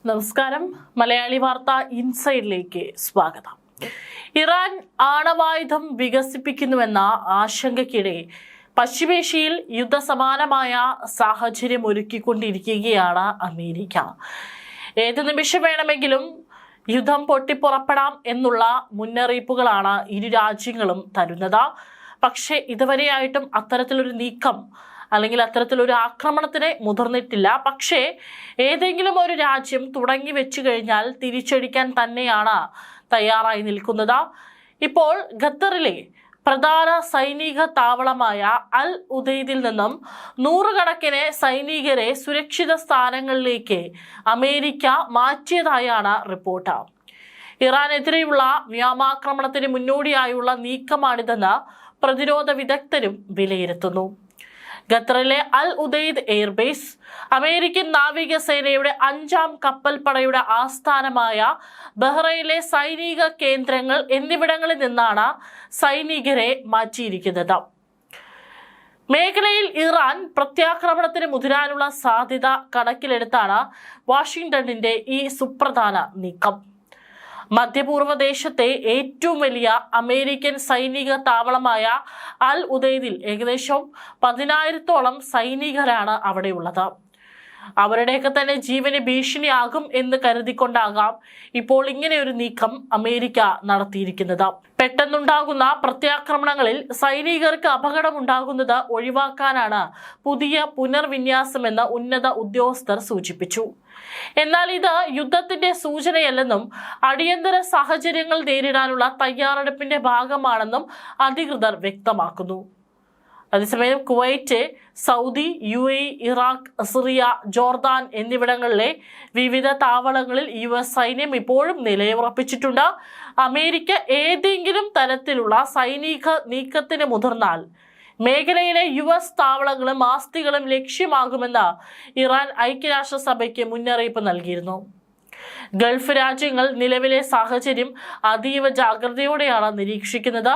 നമസ്കാരം. മലയാളി വാർത്ത ഇൻസൈഡിലേക്ക് സ്വാഗതം. ഇറാൻ ആണവായുധം വികസിപ്പിക്കുന്നുവെന്ന ആശങ്കയ്ക്കിടെ പശ്ചിമേഷ്യയിൽ യുദ്ധസമാനമായ സാഹചര്യം ഒരുക്കിക്കൊണ്ടിരിക്കുകയാണ് അമേരിക്ക. ഏത് നിമിഷം വേണമെങ്കിലും യുദ്ധം പൊട്ടിപ്പുറപ്പെടാം എന്നുള്ള മുന്നറിയിപ്പുകളാണ് ഇരു രാജ്യങ്ങളും തരുന്നത്. പക്ഷേ ഇതുവരെയായിട്ടും അത്തരത്തിലൊരു നീക്കം അല്ലെങ്കിൽ അത്തരത്തിലൊരു ആക്രമണത്തിന് മുതിർന്നിട്ടില്ല. പക്ഷേ ഏതെങ്കിലും ഒരു രാജ്യം തുടങ്ങി വെച്ചു കഴിഞ്ഞാൽ തിരിച്ചടിക്കാൻ തന്നെയാണ് തയ്യാറായി നിൽക്കുന്നത്. ഇപ്പോൾ ഖത്തറിലെ പ്രധാന സൈനിക താവളമായ അൽ ഉദൈദിൽ നിന്നും നൂറുകണക്കിന് സൈനികരെ സുരക്ഷിത സ്ഥാനങ്ങളിലേക്ക് അമേരിക്ക മാറ്റിയതായാണ് റിപ്പോർട്ട്. ഇറാനെതിരെയുള്ള വ്യോമാക്രമണത്തിന് മുന്നോടിയായുള്ള നീക്കമാണിതെന്ന് പ്രതിരോധ വിദഗ്ധരും വിലയിരുത്തുന്നു. ഖത്തറിലെ അൽ ഉദൈദ് എയർബേസ്, അമേരിക്കൻ നാവികസേനയുടെ 5ാം കപ്പൽപ്പടയുടെ ആസ്ഥാനമായ ബഹ്റൈനിലെ സൈനിക കേന്ദ്രങ്ങൾ എന്നിവിടങ്ങളിൽ നിന്നാണ് സൈനികരെ മാറ്റിയിരിക്കുന്നത്. മേഖലയിൽ ഇറാൻ പ്രത്യാക്രമണത്തിന് മുതിരാനുള്ള സാധ്യത കണക്കിലെടുത്താണ് വാഷിംഗ്ടണിന്റെ ഈ സുപ്രധാന നീക്കം. മധ്യപൂർവ്വ ദേശത്തെ ഏറ്റവും വലിയ അമേരിക്കൻ സൈനിക താവളമായ അൽ ഉദൈദിൽ ഏകദേശം 10,000-ഓളം സൈനികരാണ് അവിടെയുള്ളത്. അവരുടെയൊക്കെ തന്നെ ജീവന് ഭീഷണിയാകും എന്ന് കരുതിക്കൊണ്ടാകാം ഇപ്പോൾ ഇങ്ങനെ ഒരു നീക്കം അമേരിക്ക നടത്തിയിരിക്കുന്നത്. പെട്ടെന്നുണ്ടാകുന്ന പ്രത്യാക്രമണങ്ങളിൽ സൈനികർക്ക് അപകടമുണ്ടാകുന്നത് ഒഴിവാക്കാനാണ് പുതിയ പുനർവിന്യാസമെന്ന് ഉന്നത ഉദ്യോഗസ്ഥർ സൂചിപ്പിച്ചു. എന്നാൽ ഇത് യുദ്ധത്തിന്റെ സൂചനയല്ലെന്നും അടിയന്തര സാഹചര്യങ്ങൾ നേരിടാനുള്ള തയ്യാറെടുപ്പിന്റെ ഭാഗമാണെന്നും അധികൃതർ വ്യക്തമാക്കുന്നു. അതേസമയം Kuwait, Saudi, UAE, Iraq, Syria, Jordan എന്നിവിടങ്ങളിലെ വിവിധ താവളങ്ങളിൽ US സൈന്യം ഇപ്പോഴും നിലയുറപ്പിച്ചിട്ടുണ്ട്. അമേരിക്ക ഏതെങ്കിലും തരത്തിലുള്ള സൈനിക നീക്കത്തിന് മുതിർന്നാൽ മേഖലയിലെ US താവളങ്ങളും ആസ്തികളും ലക്ഷ്യമാകുമെന്ന് ഇറാൻ ഐക്യരാഷ്ട്രസഭയ്ക്ക് മുന്നറിയിപ്പ് നൽകിയിരുന്നു. ഗൾഫ് രാജ്യങ്ങൾ നിലവിലെ സാഹചര്യം അതീവ ജാഗ്രതയോടെയാണ് നിരീക്ഷിക്കുന്നത്.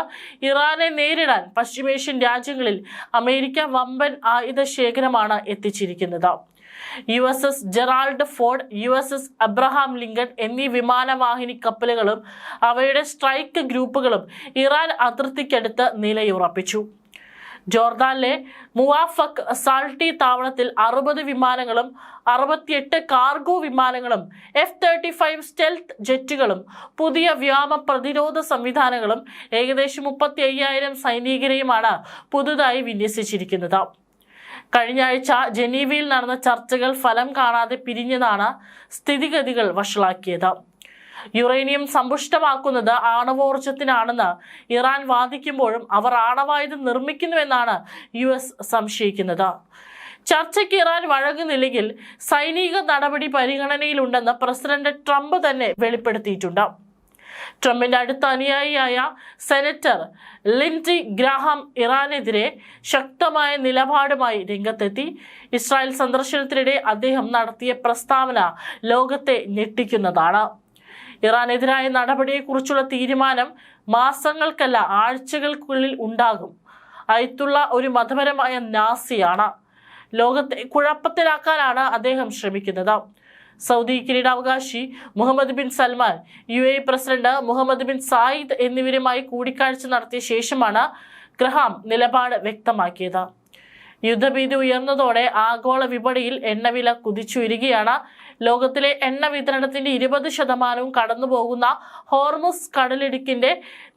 ഇറാനെ നേരിടാൻ പശ്ചിമേഷ്യൻ രാജ്യങ്ങളിൽ അമേരിക്ക വമ്പൻ ആയുധ ശേഖരമാണ് എത്തിച്ചിരിക്കുന്നത്. USS Gerald Ford, USS Abraham Lincoln എന്നീ വിമാനവാഹിനി കപ്പലുകളും അവയുടെ സ്ട്രൈക്ക് ഗ്രൂപ്പുകളും ഇറാൻ അതിർത്തിക്കടുത്ത് നിലയുറപ്പിച്ചു. ജോർദാനിലെ മുവാഫക് സാൾട്ടി താവളത്തിൽ 60 വിമാനങ്ങളും 68 കാർഗോ വിമാനങ്ങളും F-35 സ്റ്റെൽത്ത് ജെറ്റുകളും പുതിയ വ്യോമ പ്രതിരോധ സംവിധാനങ്ങളും ഏകദേശം 35,000 സൈനികരെയുമാണ് പുതുതായി വിന്യസിച്ചിരിക്കുന്നത്. കഴിഞ്ഞ ആഴ്ച ജനീവയിൽ നടന്ന ചർച്ചകൾ ഫലം കാണാതെ പിരിഞ്ഞതാണ് സ്ഥിതിഗതികൾ വഷളാക്കിയത്. യുറേനിയം സമ്പുഷ്ടമാക്കുന്നത് ആണവോർജത്തിനാണെന്ന് ഇറാൻ വാദിക്കുമ്പോഴും അവർ ആണവായുധം നിർമ്മിക്കുന്നുവെന്നാണ് US സംശയിക്കുന്നത്. ചർച്ചയ്ക്ക് ഇറാൻ വഴങ്ങുന്നില്ലെങ്കിൽ സൈനിക നടപടി പരിഗണനയിലുണ്ടെന്ന് പ്രസിഡന്റ് ട്രംപ് തന്നെ വെളിപ്പെടുത്തിയിട്ടുണ്ട്. ട്രംപിന്റെ അടുത്ത അനുയായിയായ സെനറ്റർ ലിൻഡ്സി ഗ്രാഹാം ഇറാനെതിരെ ശക്തമായ നിലപാടുമായി രംഗത്തെത്തി. ഇസ്രായേൽ സന്ദർശനത്തിനിടെ അദ്ദേഹം നടത്തിയ പ്രസ്താവന ലോകത്തെ ഞെട്ടിക്കുന്നതാണ്. ഇറാനെതിരായ നടപടിയെക്കുറിച്ചുള്ള തീരുമാനം മാസങ്ങൾക്കല്ല ആഴ്ചകൾക്കുള്ളിൽ ഉണ്ടാകും. അയത്തുള്ള ഒരു മതപരമായ നാസിയാണ്. ലോകത്തെ കുഴപ്പത്തിലാക്കാനാണ് അദ്ദേഹം ശ്രമിക്കുന്നത്. സൗദി കിരീടാവകാശി Muhammad bin Salman, UAE president Muhammad bin Zayed എന്നിവരുമായി കൂടിക്കാഴ്ച നടത്തിയ ശേഷമാണ് ഗ്രഹാം നിലപാട് വ്യക്തമാക്കിയത്. യുദ്ധഭീതി ഉയർന്നതോടെ ആഗോള വിപണിയിൽ എണ്ണവില കുതിച്ചുയരുകയാണ്. ലോകത്തിലെ എണ്ണ വിതരണത്തിന്റെ 20% കടന്നുപോകുന്ന ഹോർമുസ് കടലിടുക്കിന്റെ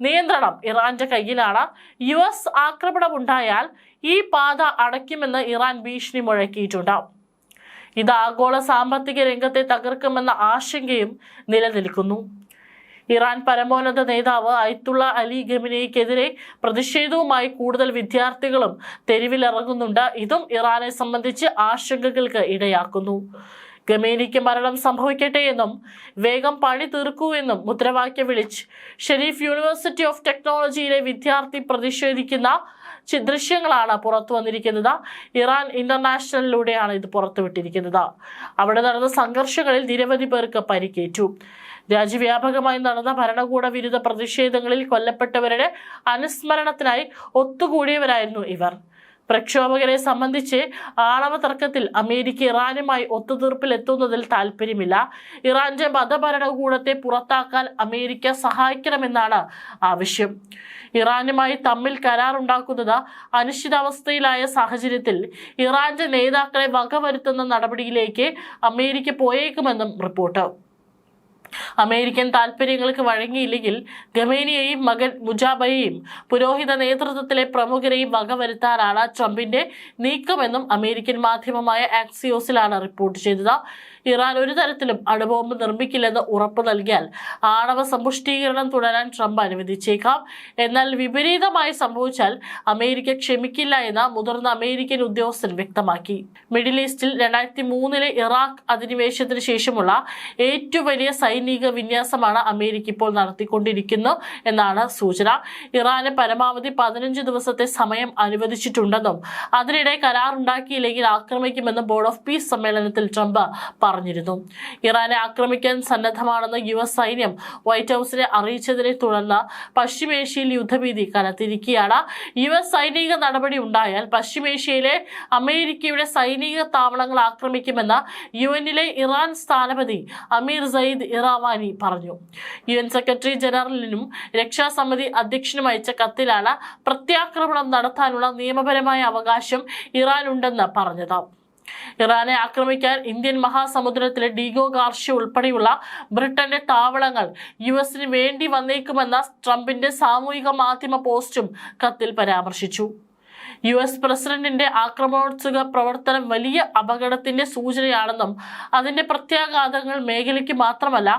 നിയന്ത്രണം ഇറാന്റെ കയ്യിലാണ്. US ആക്രമണമുണ്ടായാൽ ഈ പാത അടയ്ക്കുമെന്ന് ഇറാൻ ഭീഷണി മുഴക്കിയിട്ടുണ്ട്. ഇത് ആഗോള സാമ്പത്തിക രംഗത്തെ തകർക്കുമെന്ന ആശങ്കയും നിലനിൽക്കുന്നു. ഇറാൻ പരമോന്നത നേതാവ് അയത്തുള്ള അലി ഖമനേയിക്കെതിരെ പ്രതിഷേധവുമായി കൂടുതൽ വിദ്യാർത്ഥികളും തെരുവിലിറങ്ങുന്നുണ്ട്. ഇതും ഇറാനെ സംബന്ധിച്ച് ആശങ്കകൾക്ക് ഇടയാക്കുന്നു. ഖമേനിക്ക് മരണം സംഭവിക്കട്ടെ എന്നും വേഗം പണി തീർക്കൂ എന്നും മുദ്രാവാക്യം വിളിച്ച് ഷെരീഫ് യൂണിവേഴ്സിറ്റി ഓഫ് ടെക്നോളജിയിലെ വിദ്യാർത്ഥി പ്രതിഷേധിക്കുന്ന ദൃശ്യങ്ങളാണ് പുറത്തു വന്നിരിക്കുന്നത്. ഇറാൻ ഇന്റർനാഷണലിലൂടെയാണ് ഇത് പുറത്തുവിട്ടിരിക്കുന്നത്. അവിടെ നടന്ന സംഘർഷങ്ങളിൽ നിരവധി പേർക്ക് പരിക്കേറ്റു. രാജ്യവ്യാപകമായി നടന്ന ഭരണകൂട വിരുദ്ധ പ്രതിഷേധങ്ങളിൽ കൊല്ലപ്പെട്ടവരുടെ അനുസ്മരണത്തിനായി ഒത്തുകൂടിയവരായിരുന്നു ഇവർ. പ്രക്ഷോഭകരെ സംബന്ധിച്ച് ആണവ തർക്കത്തിൽ അമേരിക്ക ഇറാനുമായി ഒത്തുതീർപ്പിലെത്തുന്നതിൽ താല്പര്യമില്ല. ഇറാന്റെ മതഭരണകൂടത്തെ പുറത്താക്കാൻ അമേരിക്ക സഹായിക്കണമെന്നാണ് ആവശ്യം. ഇറാനുമായി തമ്മിൽ കരാറുണ്ടാക്കുന്നത് അനിശ്ചിതാവസ്ഥയിലായ സാഹചര്യത്തിൽ ഇറാന്റെ നേതാക്കളെ വകവരുത്തുന്ന നടപടിയിലേക്ക് അമേരിക്ക പോയേക്കുമെന്നും റിപ്പോർട്ട്. അമേരിക്കൻ താൽപര്യങ്ങൾക്ക് വഴങ്ങിയില്ലെങ്കിൽ ഖമേനിയെയും മകൻ മുജാബയെയും പുരോഹിത നേതൃത്വത്തിലെ പ്രമുഖരെയും വകവരുത്താനാണ് ട്രംപിന്റെ നീക്കമെന്നും അമേരിക്കൻ മാധ്യമമായ ആക്സിയോസിലാണ് റിപ്പോർട്ട് ചെയ്തത്. ഇറാൻ ഒരു തരത്തിലും അണുബോംബ് നിർമ്മിക്കില്ലെന്ന് ഉറപ്പു നൽകിയാൽ ആണവ സമ്പുഷ്ടീകരണം തുടരാൻ ട്രംപ് അനുവദിച്ചേക്കാം. എന്നാൽ വിപരീതമായി സംഭവിച്ചാൽ അമേരിക്ക ക്ഷമിക്കില്ല എന്ന് മുതിർന്ന അമേരിക്കൻ ഉദ്യോഗസ്ഥൻ വ്യക്തമാക്കി. മിഡിൽ ഈസ്റ്റിൽ 2003 ഇറാഖ് അധിനിവേശത്തിന് ശേഷമുള്ള ഏറ്റവും വലിയ സൈനിക വിന്യാസമാണ് അമേരിക്ക ഇപ്പോൾ നടത്തിക്കൊണ്ടിരിക്കുന്നു എന്നാണ് സൂചന. ഇറാന് പരമാവധി 15 ദിവസത്തെ സമയം അനുവദിച്ചിട്ടുണ്ടെന്നും അതിനിടെ കരാറുണ്ടാക്കിയില്ലെങ്കിൽ ആക്രമിക്കുമെന്നും ബോർഡ് ഓഫ് പീസ് സമ്മേളനത്തിൽ ട്രംപ് പറഞ്ഞിരുന്നു. ഇറാനെ ആക്രമിക്കാൻ സന്നദ്ധമാണെന്ന് US സൈന്യം വൈറ്റ് ഹൌസിനെ അറിയിച്ചതിനെ തുടർന്ന് പശ്ചിമേഷ്യയിൽ യുദ്ധഭീതി കനത്തിരിക്കുകയാണ്. US സൈനിക നടപടി ഉണ്ടായാൽ പശ്ചിമേഷ്യയിലെ അമേരിക്കയുടെ സൈനിക താവളങ്ങൾ ആക്രമിക്കുമെന്ന് UN ഇറാൻ സ്ഥാനപതി അമീർ സയ്യിദ് ഇറാവാനി പറഞ്ഞു. UN സെക്രട്ടറി ജനറലിനും രക്ഷാസമിതി അധ്യക്ഷനും അയച്ച കത്തിലാണ് പ്രത്യാക്രമണം നടത്താനുള്ള നിയമപരമായ അവകാശം ഇറാനുണ്ടെന്ന് പറഞ്ഞത്. ഇറാനെ ആക്രമിക്കാൻ ഇന്ത്യൻ മഹാസമുദ്രത്തിലെ ഡീഗോ ഗാർഷ്യ ഉൾപ്പെടെയുള്ള ബ്രിട്ടന്റെ താവളങ്ങൾ US വേണ്ടി വന്നേക്കുമെന്ന ട്രംപിന്റെ സാമൂഹിക മാധ്യമ പോസ്റ്റും കത്തിൽ പരാമർശിച്ചു. US പ്രസിഡന്റിന്റെ ആക്രമണോത്സുക പ്രവർത്തനം വലിയ അപകടത്തിന്റെ സൂചനയാണെന്നും അതിന്റെ പ്രത്യാഘാതങ്ങൾ മേഖലയ്ക്ക് മാത്രമല്ല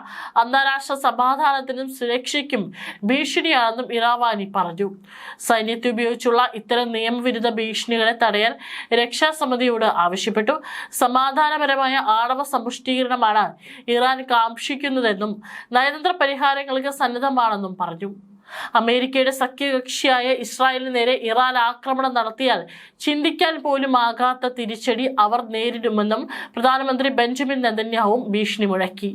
അന്താരാഷ്ട്ര സമാധാനത്തിനും സുരക്ഷയ്ക്കും ഭീഷണിയാണെന്നും ഇറാവാനി പറഞ്ഞു. സൈന്യത്തെ ഉപയോഗിച്ചുള്ള ഇത്തരം നിയമവിരുദ്ധ ഭീഷണികളെ തടയാൻ രക്ഷാസമിതിയോട് ആവശ്യപ്പെട്ടു. സമാധാനപരമായ ആണവ സമ്പുഷ്ടീകരണമാണ് ഇറാൻ കാക്ഷിക്കുന്നതെന്നും നയതന്ത്ര പരിഹാരങ്ങൾക്ക് സന്നദ്ധമാണെന്നും പറഞ്ഞു. അമേരിക്കയുടെ സഖ്യകക്ഷിയായ ഇസ്രായേലിന് നേരെ ഇറാൻ ആക്രമണം നടത്തിയാൽ ചിന്തിക്കാൻ പോലും ആകാത്ത തിരിച്ചടി അവർ നേരിടുമെന്നും പ്രധാനമന്ത്രി ബെഞ്ചമിൻ നെതന്യാഹുവും ഭീഷണി മുഴക്കി.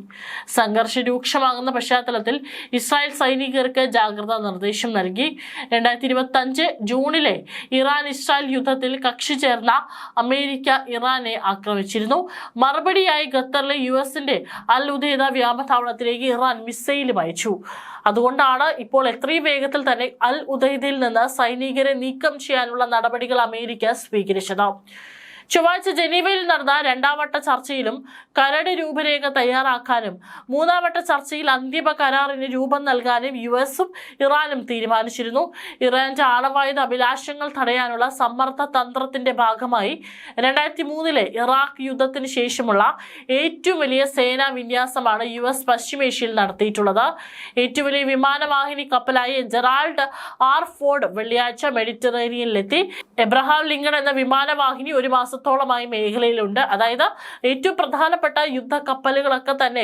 സംഘർഷം രൂക്ഷമാകുന്ന പശ്ചാത്തലത്തിൽ ഇസ്രായേൽ സൈനികർക്ക് ജാഗ്രതാ നിർദ്ദേശം നൽകി. 2025 ജൂണിലെ ഇറാൻ ഇസ്രായേൽ യുദ്ധത്തിൽ കക്ഷി ചേർന്ന അമേരിക്ക ഇറാനെ ആക്രമിച്ചിരുന്നു. മറുപടിയായി ഖത്തറിലെ US അൽ ഉദൈദ വ്യോമതാവളത്തിലേക്ക് ഇറാൻ മിസൈലും അയച്ചു. അതുകൊണ്ടാണ് ഇപ്പോൾ എത്രയും വേഗത്തിൽ തന്നെ അൽ ഉദൈദയിൽ നിന്ന് സൈനികരെ നീക്കം ചെയ്യാനുള്ള നടപടികൾ അമേരിക്ക സ്വീകരിച്ചത്. ചൊവ്വാഴ്ച ജനീവയിൽ നടന്ന 2ാം വട്ട ചർച്ചയിലും കരട് രൂപരേഖ തയ്യാറാക്കാനും 3ാം വട്ട ചർച്ചയിൽ അന്തിമ കരാറിന് രൂപം നൽകാനും USഉം ഇറാനും തീരുമാനിച്ചിരുന്നു. ഇറാന്റെ ആണവായുധ അഭിലാഷങ്ങൾ തടയാനുള്ള സമ്മർദ്ദ തന്ത്രത്തിന്റെ ഭാഗമായി 2003 ഇറാഖ് യുദ്ധത്തിന് ശേഷമുള്ള ഏറ്റവും വലിയ സേനാ വിന്യാസമാണ് US പശ്ചിമേഷ്യയിൽ നടത്തിയിട്ടുള്ളത്. ഏറ്റവും വലിയ വിമാനവാഹിനി കപ്പലായ ജെറാൾഡ് ആർ ഫോർഡ് വെള്ളിയാഴ്ച മെഡിറ്ററേനിയനിലെത്തി. എബ്രഹാം ലിങ്കൺ എന്ന വിമാനവാഹിനി ഒരു മാസത്തോളമായി മേഖലയിലുണ്ട്. അതായത് ഏറ്റവും പ്രധാനപ്പെട്ട യുദ്ധ കപ്പലുകളൊക്കെ തന്നെ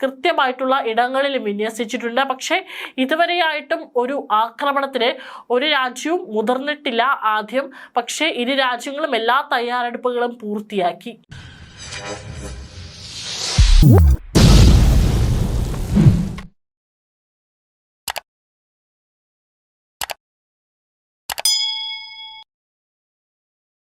കൃത്യമായിട്ടുള്ള ഇടങ്ങളിൽ വിന്യസിച്ചിട്ടുണ്ട്. പക്ഷേ ഇതുവരെയായിട്ടും ഒരു ആക്രമണത്തിന് ഒരു രാജ്യവും മുതിർന്നിട്ടില്ല ആദ്യം. പക്ഷേ ഇരു രാജ്യങ്ങളും എല്ലാ തയ്യാറെടുപ്പുകളും പൂർത്തിയാക്കി.